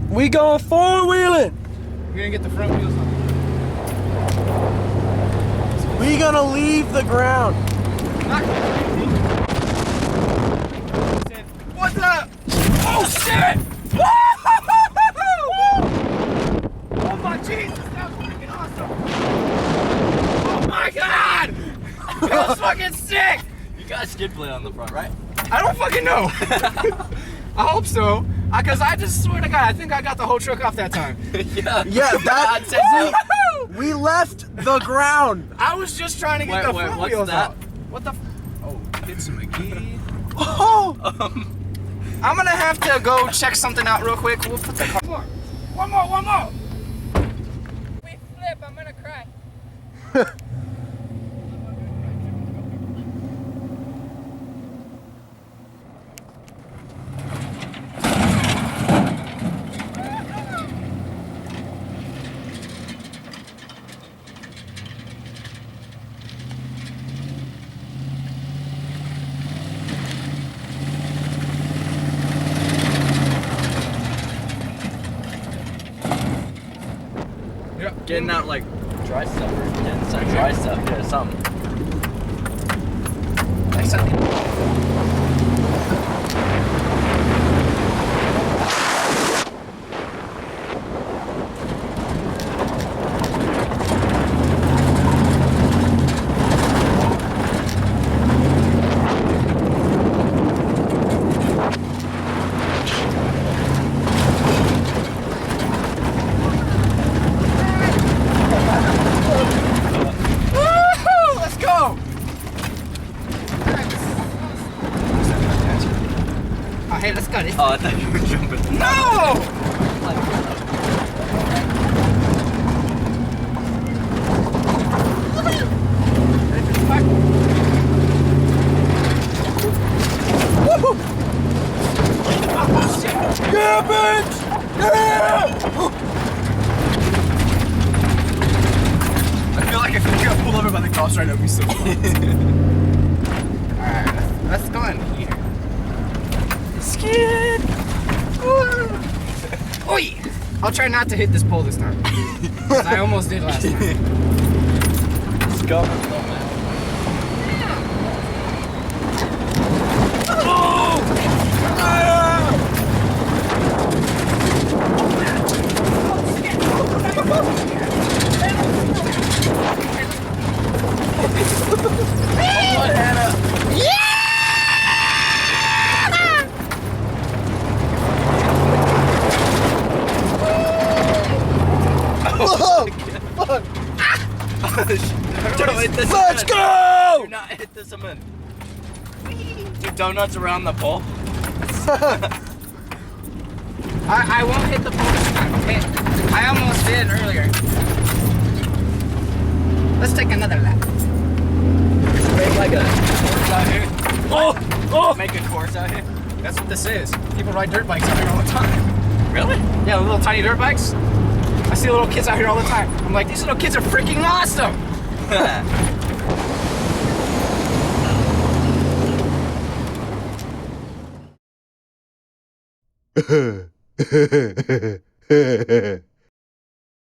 We going four-wheeling. We're gonna get the front wheels on. We gonna leave the ground. What's up? Oh shit! Oh my Jesus, that was freaking awesome! Oh my god! That was fucking sick! You got skid plate on the front, right? I don't fucking know. I hope so. Cause I just swear to God, I think I got the whole truck off that time. Yeah, I'd say so. we left the ground. I was just trying to get the front what's wheels that? out. What the? Oh, it's McGee. Oh, I'm gonna have to go check something out real quick. We'll put the car. One more. We flip, I'm gonna cry. Getting out like dry stuff or getting some dry stuff, yeah, something. Nice. Hey, let's go. Oh, I thought you were jumping. No! yeah, bitch! Yeah! I feel like if we got pulled over by the cops right now, it'd be so fun. Alright, let's go in here. Skid! Oi! I'll try not to hit this pole this time. 'Cause I almost did last time. Let's go. Don't hit this. Let's cement. go! Do not hit the cement. Do donuts around the pole. I won't hit the pole this time, okay? I almost did earlier. Let's take another lap. Make like a course out here. Oh! Make a course out here. That's what this is. People ride dirt bikes out here all the time. Really? Yeah, the little tiny dirt bikes. I see little kids out here all the time. I'm like, these little kids are freaking awesome!